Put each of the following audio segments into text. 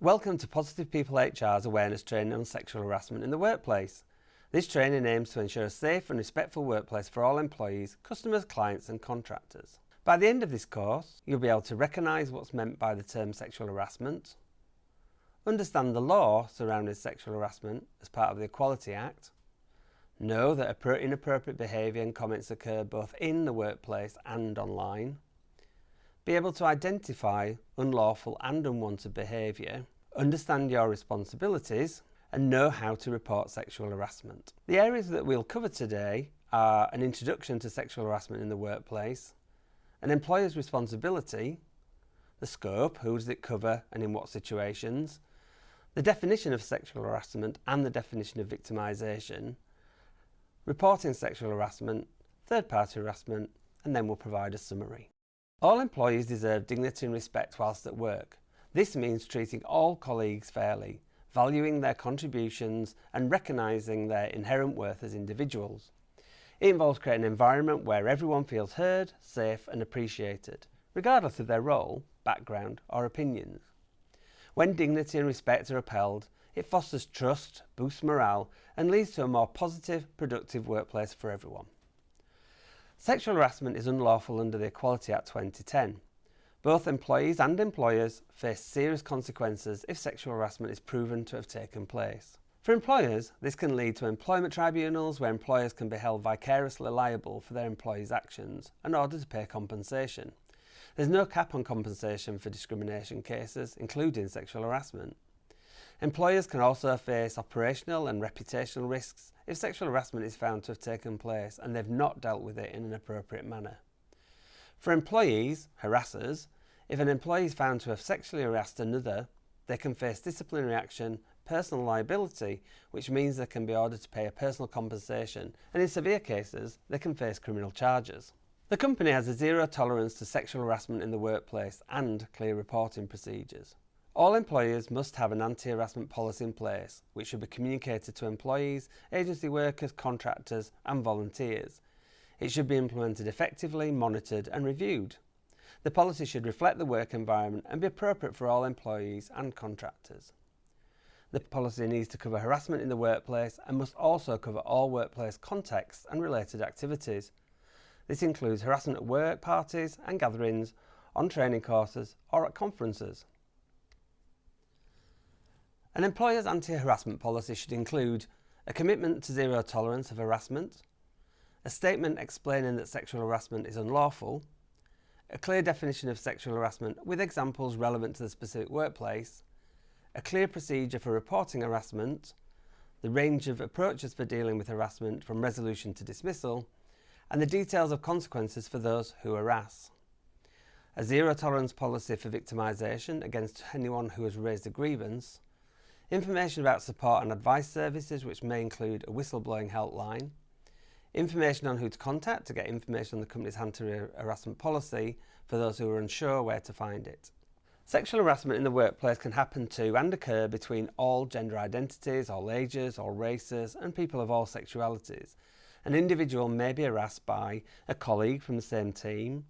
Welcome to Positive People HR's awareness training on sexual harassment in the workplace. This training aims to ensure a safe and respectful workplace for all employees, customers, clients and contractors. By the end of this course, you'll be able to recognise what's meant by the term sexual harassment, understand the law surrounding sexual harassment as part of the Equality Act, know that inappropriate behaviour and comments occur both in the workplace and online, be able to identify unlawful and unwanted behaviour, understand your responsibilities, and know how to report sexual harassment. The areas that we'll cover today are an introduction to sexual harassment in the workplace, an employer's responsibility, the scope, who does it cover and in what situations, the definition of sexual harassment and the definition of victimisation, reporting sexual harassment, third-party harassment, and then we'll provide a summary. All employees deserve dignity and respect whilst at work. This means treating all colleagues fairly, valuing their contributions and recognising their inherent worth as individuals. It involves creating an environment where everyone feels heard, safe and appreciated, regardless of their role, background or opinions. When dignity and respect are upheld, it fosters trust, boosts morale and leads to a more positive, productive workplace for everyone. Sexual harassment is unlawful under the Equality Act 2010. Both employees and employers face serious consequences if sexual harassment is proven to have taken place. For employers, this can lead to employment tribunals where employers can be held vicariously liable for their employees' actions in order to pay compensation. There's no cap on compensation for discrimination cases, including sexual harassment. Employers can also face operational and reputational risks if sexual harassment is found to have taken place and they've not dealt with it in an appropriate manner. For employees, harassers, if an employee is found to have sexually harassed another, they can face disciplinary action, personal liability, which means they can be ordered to pay a personal compensation, and in severe cases, they can face criminal charges. The company has a zero tolerance to sexual harassment in the workplace and clear reporting procedures. All employers must have an anti-harassment policy in place, which should be communicated to employees, agency workers, contractors and volunteers. It should be implemented effectively, monitored and reviewed. The policy should reflect the work environment and be appropriate for all employees and contractors. The policy needs to cover harassment in the workplace and must also cover all workplace contexts and related activities. This includes harassment at work parties and gatherings, on training courses or at conferences. An employer's anti-harassment policy should include a commitment to zero tolerance of harassment, a statement explaining that sexual harassment is unlawful, a clear definition of sexual harassment with examples relevant to the specific workplace, a clear procedure for reporting harassment, the range of approaches for dealing with harassment from resolution to dismissal, and the details of consequences for those who harass. A zero tolerance policy for victimisation against anyone who has raised a grievance, information about support and advice services, which may include a whistleblowing helpline, information on who to contact to get information on the company's anti-harassment policy for those who are unsure where to find it. Sexual harassment in the workplace can happen to and occur between all gender identities, all ages, all races and people of all sexualities. An individual may be harassed by a colleague from the same team,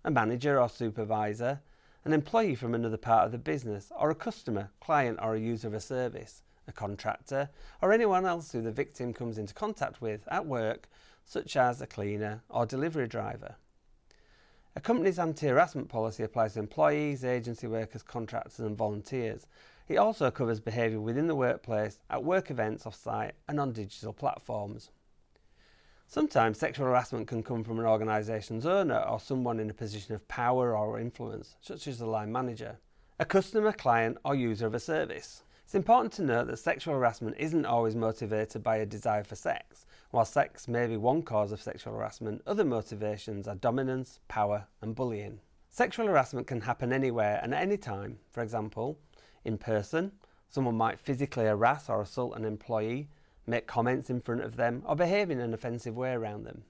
a manager or supervisor, an employee from another part of the business, or a customer, client or a user of a service, a contractor, or anyone else who the victim comes into contact with at work, such as a cleaner or delivery driver. A company's anti-harassment policy applies to employees, agency workers, contractors and volunteers. It also covers behaviour within the workplace, at work events off-site and on digital platforms. Sometimes sexual harassment can come from an organisation's owner or someone in a position of power or influence, such as a line manager, a customer, client or user of a service. It's important to note that sexual harassment isn't always motivated by a desire for sex. While sex may be one cause of sexual harassment, other motivations are dominance, power and bullying. Sexual harassment can happen anywhere and at any time. For example, in person, someone might physically harass or assault an employee, make comments in front of them or behave in an offensive way around them.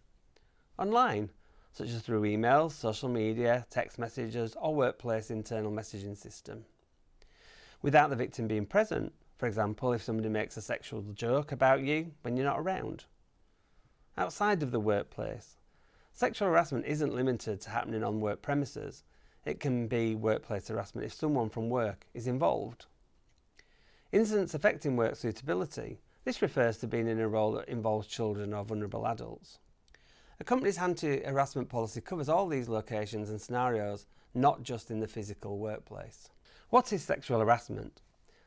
Online, such as through emails, social media, text messages or workplace internal messaging system. Without the victim being present, for example if somebody makes a sexual joke about you when you're not around. Outside of the workplace, sexual harassment isn't limited to happening on work premises. It can be workplace harassment if someone from work is involved. Incidents affecting work suitability. This refers to being in a role that involves children or vulnerable adults. A company's anti-harassment policy covers all these locations and scenarios, not just in the physical workplace. What is sexual harassment?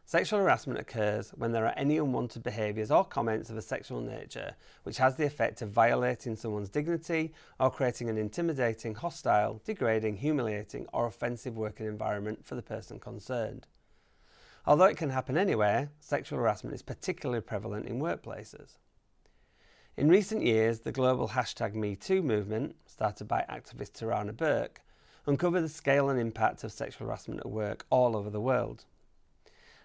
Sexual harassment occurs when there are any unwanted behaviours or comments of a sexual nature which has the effect of violating someone's dignity or creating an intimidating, hostile, degrading, humiliating or offensive working environment for the person concerned. Although it can happen anywhere, sexual harassment is particularly prevalent in workplaces. In recent years, the global #MeToo movement, started by activist Tarana Burke, uncovered the scale and impact of sexual harassment at work all over the world.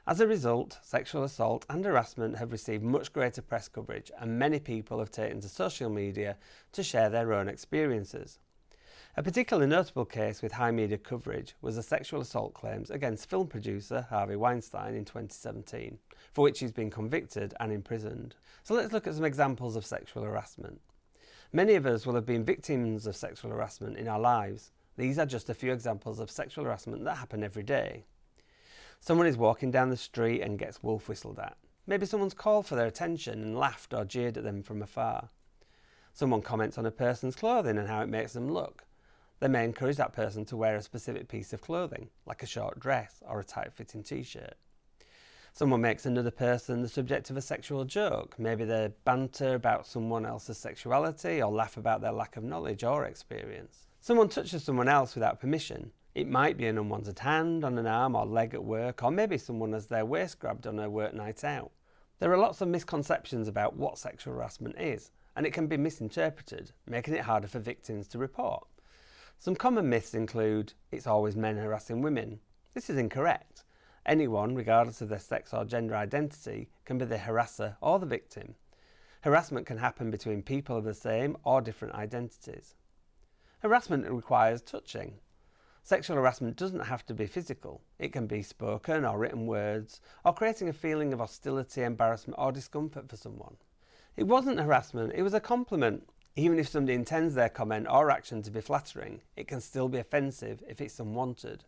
As a result, sexual assault and harassment have received much greater press coverage, and many people have taken to social media to share their own experiences. A particularly notable case with high media coverage was the sexual assault claims against film producer Harvey Weinstein in 2017, for which he's been convicted and imprisoned. So let's look at some examples of sexual harassment. Many of us will have been victims of sexual harassment in our lives. These are just a few examples of sexual harassment that happen every day. Someone is walking down the street and gets wolf whistled at. Maybe someone's called for their attention and laughed or jeered at them from afar. Someone comments on a person's clothing and how it makes them look. They may encourage that person to wear a specific piece of clothing, like a short dress or a tight-fitting t-shirt. Someone makes another person the subject of a sexual joke. Maybe they banter about someone else's sexuality or laugh about their lack of knowledge or experience. Someone touches someone else without permission. It might be an unwanted hand on an arm or leg at work, or maybe someone has their waist grabbed on a work night out. There are lots of misconceptions about what sexual harassment is, and it can be misinterpreted, making it harder for victims to report. Some common myths include, it's always men harassing women. This is incorrect. Anyone, regardless of their sex or gender identity, can be the harasser or the victim. Harassment can happen between people of the same or different identities. Harassment requires touching. Sexual harassment doesn't have to be physical. It can be spoken or written words, or creating a feeling of hostility, embarrassment or discomfort for someone. It wasn't harassment, it was a compliment. Even if somebody intends their comment or action to be flattering, it can still be offensive if it's unwanted.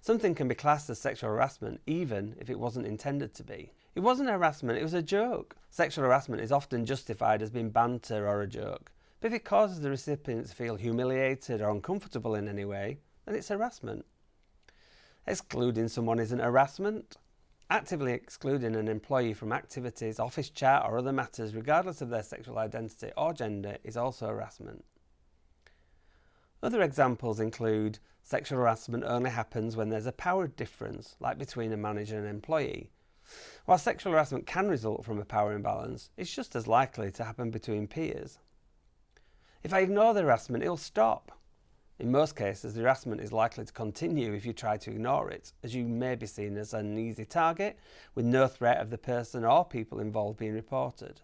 Something can be classed as sexual harassment even if it wasn't intended to be. It wasn't harassment, it was a joke. Sexual harassment is often justified as being banter or a joke, but if it causes the recipient to feel humiliated or uncomfortable in any way, then it's harassment. Excluding someone isn't harassment. Actively excluding an employee from activities, office chat or other matters regardless of their sexual identity or gender is also harassment. Other examples include sexual harassment only happens when there's a power difference, like between a manager and an employee. While sexual harassment can result from a power imbalance, it's just as likely to happen between peers. If I ignore the harassment, it'll stop. In most cases, the harassment is likely to continue if you try to ignore it, as you may be seen as an easy target with no threat of the person or people involved being reported.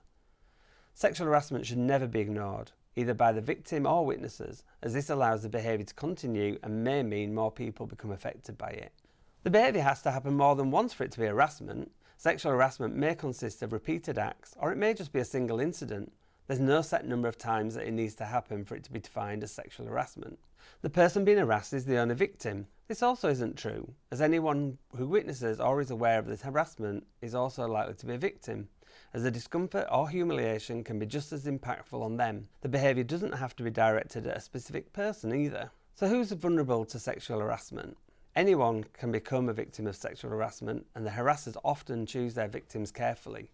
Sexual harassment should never be ignored, either by the victim or witnesses, as this allows the behaviour to continue and may mean more people become affected by it. The behaviour has to happen more than once for it to be harassment. Sexual harassment may consist of repeated acts, or it may just be a single incident. There's no set number of times that it needs to happen for it to be defined as sexual harassment. The person being harassed is the only victim. This also isn't true, as anyone who witnesses or is aware of this harassment is also likely to be a victim, as the discomfort or humiliation can be just as impactful on them. The behaviour doesn't have to be directed at a specific person either. So who's vulnerable to sexual harassment? Anyone can become a victim of sexual harassment, and the harassers often choose their victims carefully.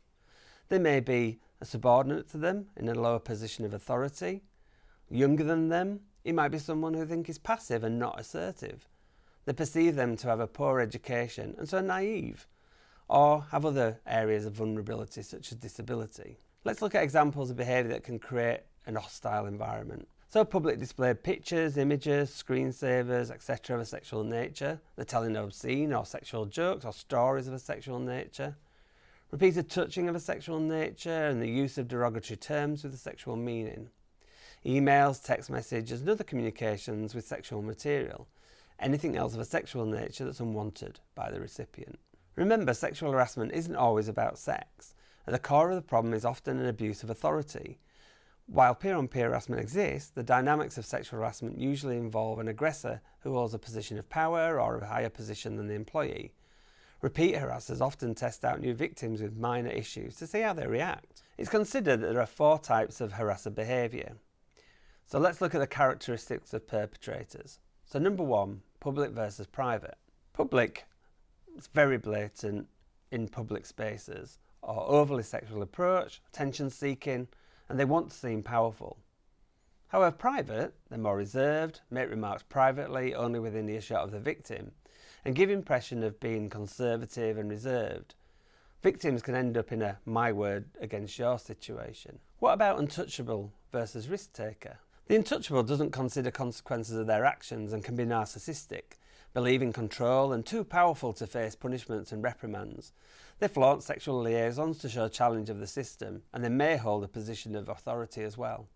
They may be a subordinate to them in a lower position of authority, younger than them. It might be someone who think is passive and not assertive. They perceive them to have a poor education and so naive, or have other areas of vulnerability such as disability. Let's look at examples of behaviour that can create an hostile environment. So public displayed pictures, images, screensavers, etc. of a sexual nature, the telling of obscene or sexual jokes or stories of a sexual nature, repeated touching of a sexual nature and the use of derogatory terms with a sexual meaning, emails, text messages and other communications with sexual material, anything else of a sexual nature that's unwanted by the recipient. Remember, sexual harassment isn't always about sex. At the core of the problem is often an abuse of authority. While peer-on-peer harassment exists, the dynamics of sexual harassment usually involve an aggressor who holds a position of power or a higher position than the employee. Repeat harassers often test out new victims with minor issues to see how they react. It's considered that there are 4 types of harasser behaviour. So let's look at the characteristics of perpetrators. So number 1, public versus private. Public, it's very blatant in public spaces, or overly sexual approach, attention seeking, and they want to seem powerful. However, private, they're more reserved, make remarks privately, only within earshot of the victim, and give impression of being conservative and reserved. Victims can end up in a my word against your situation. What about untouchable versus risk taker? The untouchable doesn't consider consequences of their actions and can be narcissistic, believe in control and too powerful to face punishments and reprimands. They flaunt sexual liaisons to show challenge of the system, and they may hold a position of authority as well.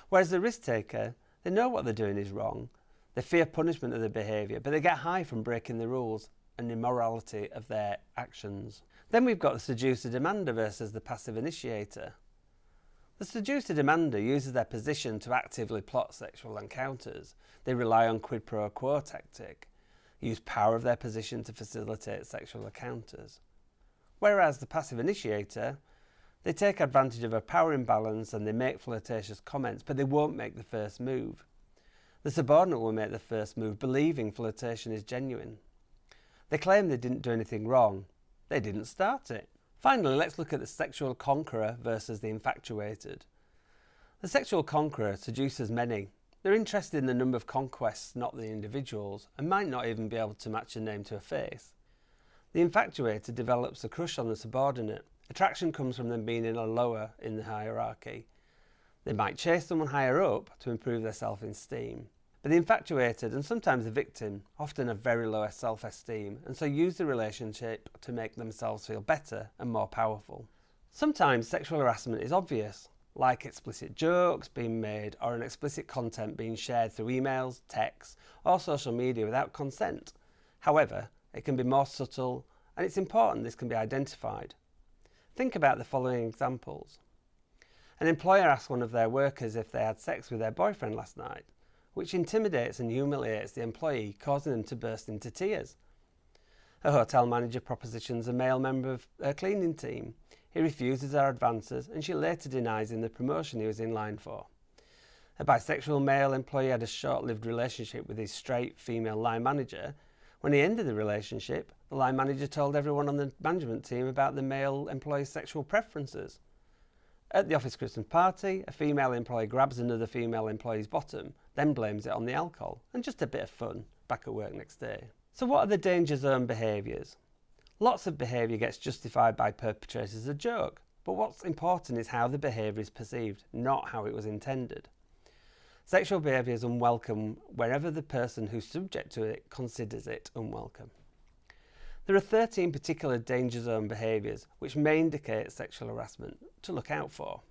Whereas the risk taker, they know what they're doing is wrong, they fear punishment of their behaviour, but they get high from breaking the rules and immorality of their actions. Then we've got the seducer-demander versus the passive initiator. The seducer-demander uses their position to actively plot sexual encounters. They rely on quid pro quo tactic, use power of their position to facilitate sexual encounters. Whereas the passive initiator, they take advantage of a power imbalance and they make flirtatious comments, but they won't make the first move. The subordinate will make the first move, believing flirtation is genuine. They claim they didn't do anything wrong. They didn't start it. Finally, let's look at the sexual conqueror versus the infatuated. The sexual conqueror seduces many. They're interested in the number of conquests, not the individuals, and might not even be able to match a name to a face. The infatuated develops a crush on the subordinate. Attraction comes from them being lower in the hierarchy. They might chase someone higher up to improve their self-esteem. But the infatuated, and sometimes the victim, often have very low self-esteem and so use the relationship to make themselves feel better and more powerful. Sometimes sexual harassment is obvious, like explicit jokes being made or an explicit content being shared through emails, texts or social media without consent. However, it can be more subtle, and it's important this can be identified. Think about the following examples. An employer asks one of their workers if they had sex with their boyfriend last night, which intimidates and humiliates the employee, causing them to burst into tears. A hotel manager propositions a male member of her cleaning team. He refuses her advances, and she later denies him the promotion he was in line for. A bisexual male employee had a short-lived relationship with his straight female line manager. When he ended the relationship, the line manager told everyone on the management team about the male employee's sexual preferences. At the office Christmas party, a female employee grabs another female employee's bottom, then blames it on the alcohol, and just a bit of fun back at work next day. So what are the danger zone behaviours? Lots of behaviour gets justified by perpetrators as a joke, but what's important is how the behaviour is perceived, not how it was intended. Sexual behaviour is unwelcome wherever the person who's subject to it considers it unwelcome. There are 13 particular danger zone behaviours which may indicate sexual harassment to look out for.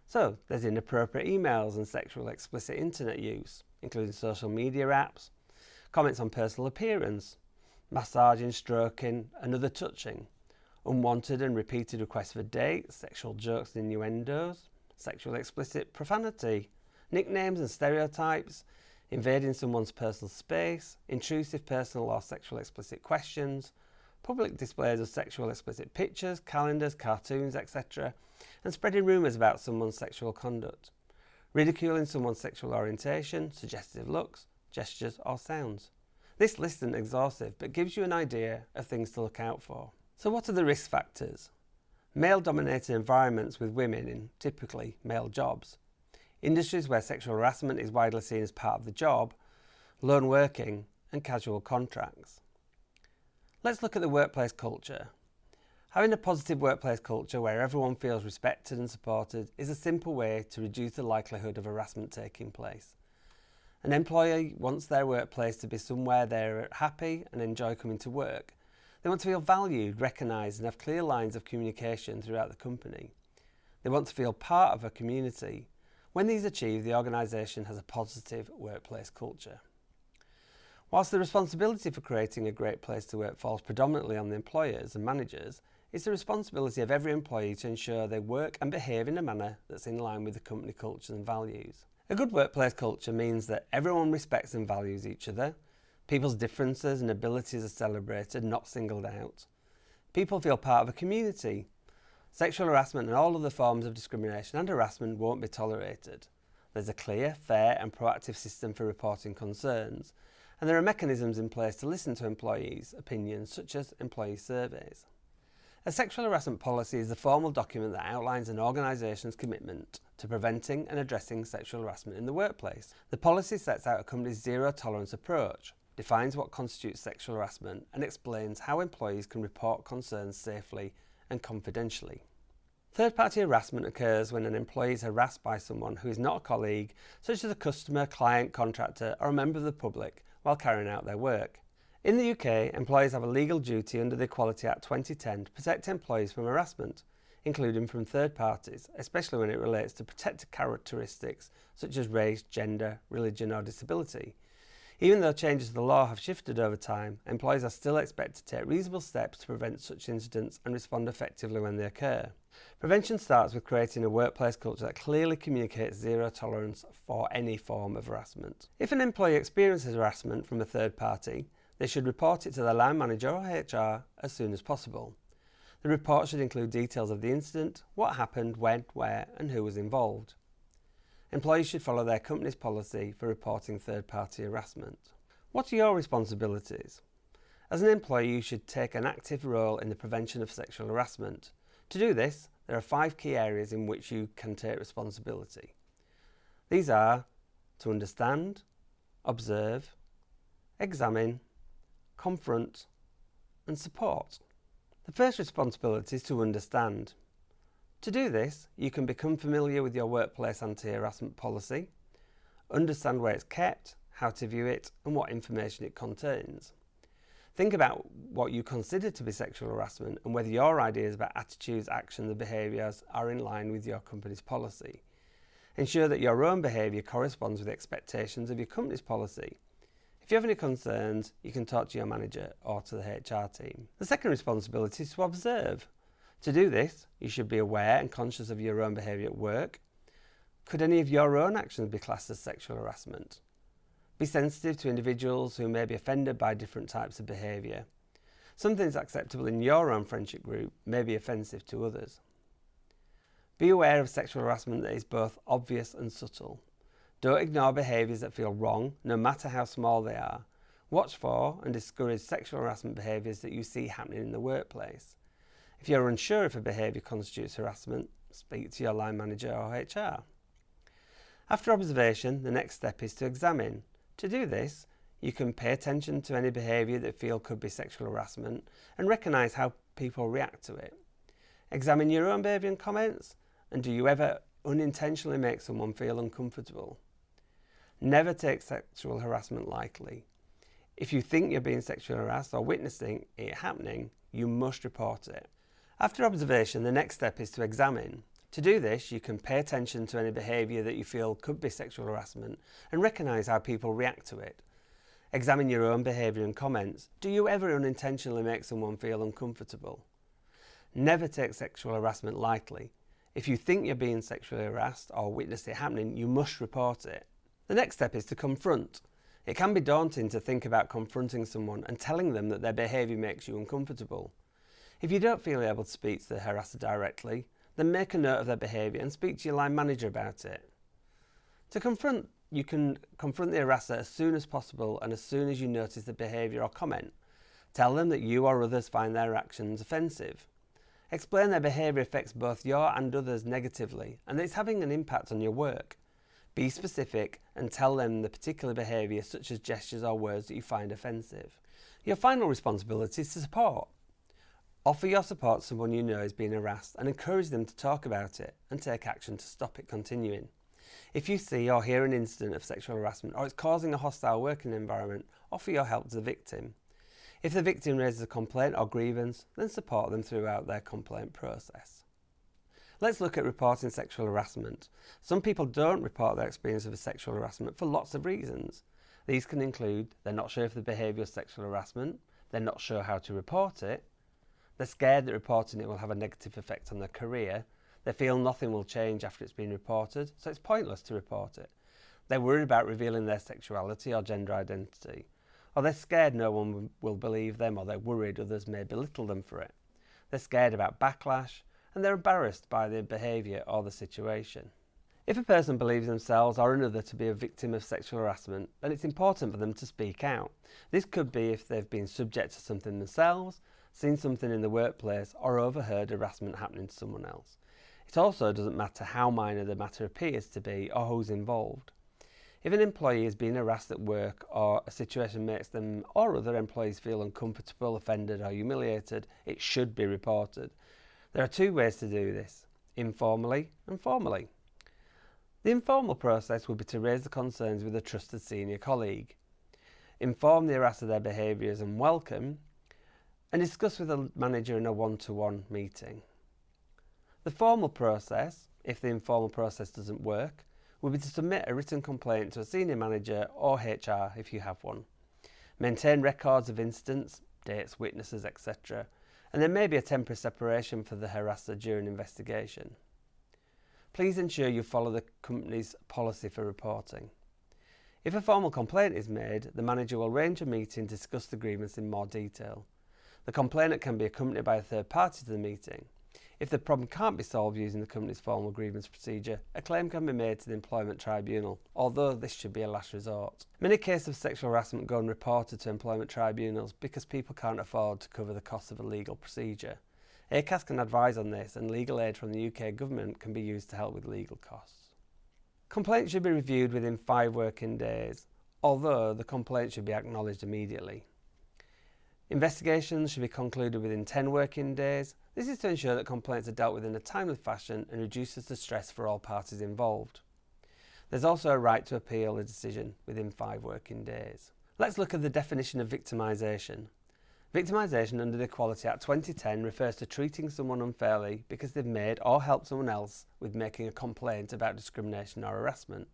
So there's inappropriate emails and sexual explicit internet use, including social media apps, comments on personal appearance, massaging, stroking and other touching, unwanted and repeated requests for dates, sexual jokes and innuendos, sexual explicit profanity, nicknames and stereotypes, invading someone's personal space, intrusive personal or sexual explicit questions, public displays of sexual explicit pictures, calendars, cartoons, etc., and spreading rumours about someone's sexual conduct, ridiculing someone's sexual orientation, suggestive looks, gestures or sounds. This list isn't exhaustive, but gives you an idea of things to look out for. So what are the risk factors? Male-dominated environments with women in typically male jobs, industries where sexual harassment is widely seen as part of the job, lone working and casual contracts. Let's look at the workplace culture. Having a positive workplace culture where everyone feels respected and supported is a simple way to reduce the likelihood of harassment taking place. An employee wants their workplace to be somewhere they're happy and enjoy coming to work. They want to feel valued, recognised and have clear lines of communication throughout the company. They want to feel part of a community. When these are achieved, the organisation has a positive workplace culture. Whilst the responsibility for creating a great place to work falls predominantly on the employers and managers, it's the responsibility of every employee to ensure they work and behave in a manner that's in line with the company culture and values. A good workplace culture means that everyone respects and values each other, People's differences and abilities are celebrated, not singled out. People feel part of a community. Sexual harassment and all other forms of discrimination and harassment won't be tolerated. There's a clear, fair and proactive system for reporting concerns, and there are mechanisms in place to listen to employees' opinions, such as employee surveys. A sexual harassment policy is the formal document that outlines an organisation's commitment to preventing and addressing sexual harassment in the workplace. The policy sets out a company's zero-tolerance approach, defines what constitutes sexual harassment, and explains how employees can report concerns safely and confidentially. Third-party harassment occurs when an employee is harassed by someone who is not a colleague, such as a customer, client, contractor, or a member of the public, while carrying out their work. In the UK, employers have a legal duty under the Equality Act 2010 to protect employees from harassment, including from third parties, especially when it relates to protected characteristics such as race, gender, religion or disability. Even though changes to the law have shifted over time, employees are still expected to take reasonable steps to prevent such incidents and respond effectively when they occur. Prevention starts with creating a workplace culture that clearly communicates zero tolerance for any form of harassment. If an employee experiences harassment from a third party, they should report it to their line manager or HR as soon as possible. The report should include details of the incident, what happened, when, where and who was involved. Employees should follow their company's policy for reporting third-party harassment. What are your responsibilities? As an employee, you should take an active role in the prevention of sexual harassment. To do this, there are 5 key areas in which you can take responsibility. These are to understand, observe, examine, confront and support. The first responsibility is to understand. To do this, you can become familiar with your workplace anti-harassment policy, understand where it's kept, how to view it and what information it contains. Think about what you consider to be sexual harassment and whether your ideas about attitudes, actions and behaviours are in line with your company's policy. Ensure that your own behaviour corresponds with the expectations of your company's policy. If you have any concerns, you can talk to your manager or to the HR team. The second responsibility is to observe. To do this, you should be aware and conscious of your own behaviour at work. Could any of your own actions be classed as sexual harassment? Be sensitive to individuals who may be offended by different types of behaviour. Something that's acceptable in your own friendship group may be offensive to others. Be aware of sexual harassment that is both obvious and subtle. Don't ignore behaviours that feel wrong, no matter how small they are. Watch for and discourage sexual harassment behaviours that you see happening in the workplace. If you're unsure if a behaviour constitutes harassment, speak to your line manager or HR. After observation, the next step is to examine. To do this, you can pay attention to any behaviour that you feel could be sexual harassment and recognise how people react to it. Examine your own behaviour and comments, and do you ever unintentionally make someone feel uncomfortable? Never take sexual harassment lightly. If you think you're being sexually harassed or witnessing it happening, you must report it. After observation, the next step is to examine. To do this, you can pay attention to any behaviour that you feel could be sexual harassment and recognise how people react to it. Examine your own behaviour and comments. Do you ever unintentionally make someone feel uncomfortable? Never take sexual harassment lightly. If you think you're being sexually harassed or witness it happening, you must report it. The next step is to confront. It can be daunting to think about confronting someone and telling them that their behaviour makes you uncomfortable. If you don't feel able to speak to the harasser directly, then make a note of their behaviour and speak to your line manager about it. To confront, you can confront the harasser as soon as possible and as soon as you notice the behaviour or comment. Tell them that you or others find their actions offensive. Explain their behaviour affects both your and others negatively and that it's having an impact on your work. Be specific and tell them the particular behaviour, such as gestures or words, that you find offensive. Your final responsibility is to support. Offer your support to someone you know is being harassed and encourage them to talk about it and take action to stop it continuing. If you see or hear an incident of sexual harassment or it's causing a hostile working environment, offer your help to the victim. If the victim raises a complaint or grievance, then support them throughout their complaint process. Let's look at reporting sexual harassment. Some people don't report their experience of sexual harassment for lots of reasons. These can include they're not sure if the behaviour is sexual harassment, they're not sure how to report it, they're scared that reporting it will have a negative effect on their career, they feel nothing will change after it's been reported, so it's pointless to report it. They're worried about revealing their sexuality or gender identity, or they're scared no one will believe them, or they're worried others may belittle them for it. They're scared about backlash, and they're embarrassed by their behaviour or the situation. If a person believes themselves or another to be a victim of sexual harassment, then it's important for them to speak out. This could be if they've been subject to something themselves, seen something in the workplace, or overheard harassment happening to someone else. It also doesn't matter how minor the matter appears to be or who's involved. If an employee is being harassed at work, or a situation makes them or other employees feel uncomfortable, offended or humiliated, it should be reported. There are two ways to do this: informally and formally. The informal process would be to raise the concerns with a trusted senior colleague, inform the harasser of their behaviour as unwelcome, and discuss with the manager in a one-to-one meeting. The formal process, if the informal process doesn't work, would be to submit a written complaint to a senior manager or HR if you have one. Maintain records of incidents, dates, witnesses, etc. And there may be a temporary separation for the harasser during investigation. Please ensure you follow the company's policy for reporting. If a formal complaint is made, the manager will arrange a meeting to discuss the grievance in more detail. The complainant can be accompanied by a third party to the meeting. If the problem can't be solved using the company's formal grievance procedure, a claim can be made to the employment tribunal, although this should be a last resort. Many cases of sexual harassment go unreported to employment tribunals because people can't afford to cover the cost of a legal procedure. ACAS can advise on this, and legal aid from the UK government can be used to help with legal costs. Complaints should be reviewed within 5 working days, although the complaint should be acknowledged immediately. Investigations should be concluded within 10 working days. This is to ensure that complaints are dealt with in a timely fashion and reduces the stress for all parties involved. There's also a right to appeal a decision within 5 working days. Let's look at the definition of victimisation. Victimisation under the Equality Act 2010 refers to treating someone unfairly because they've made or helped someone else with making a complaint about discrimination or harassment.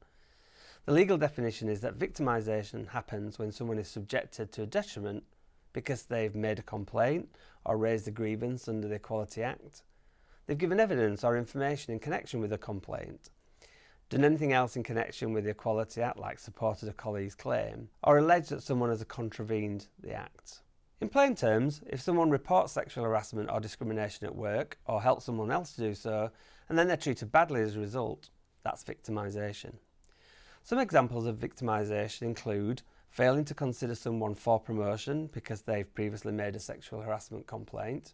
The legal definition is that victimisation happens when someone is subjected to a detriment because they've made a complaint or raised a grievance under the Equality Act, they've given evidence or information in connection with a complaint, done anything else in connection with the Equality Act like supported a colleague's claim, or alleged that someone has contravened the Act. In plain terms, if someone reports sexual harassment or discrimination at work, or helps someone else to do so, and then they're treated badly as a result, that's victimisation. Some examples of victimisation include failing to consider someone for promotion because they've previously made a sexual harassment complaint,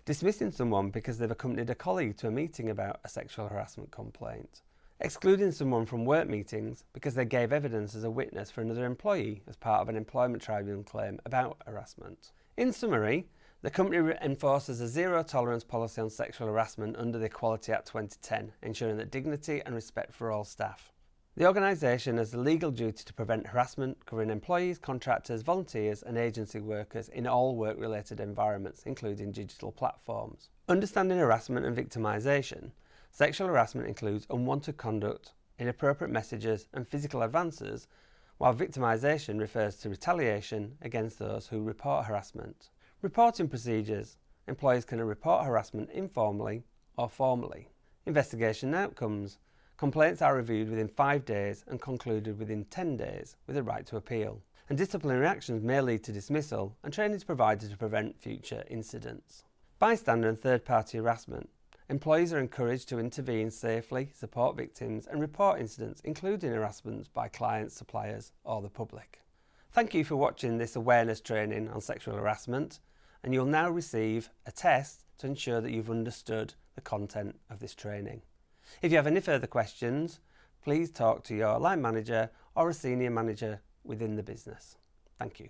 dismissing someone because they've accompanied a colleague to a meeting about a sexual harassment complaint, excluding someone from work meetings because they gave evidence as a witness for another employee as part of an employment tribunal claim about harassment. In summary, the company enforces a zero tolerance policy on sexual harassment under the Equality Act 2010, ensuring that dignity and respect for all staff. The organisation has the legal duty to prevent harassment, covering employees, contractors, volunteers and agency workers in all work-related environments, including digital platforms. Understanding harassment and victimisation. Sexual harassment includes unwanted conduct, inappropriate messages and physical advances, while victimisation refers to retaliation against those who report harassment. Reporting procedures. Employees can report harassment informally or formally. Investigation and outcomes. Complaints are reviewed within 5 days and concluded within 10 days with a right to appeal. And disciplinary actions may lead to dismissal, and training is provided to prevent future incidents. Bystander and third-party harassment. Employees are encouraged to intervene safely, support victims and report incidents, including harassment by clients, suppliers or the public. Thank you for watching this awareness training on sexual harassment, and you'll now receive a test to ensure that you've understood the content of this training. If you have any further questions, please talk to your line manager or a senior manager within the business. Thank you.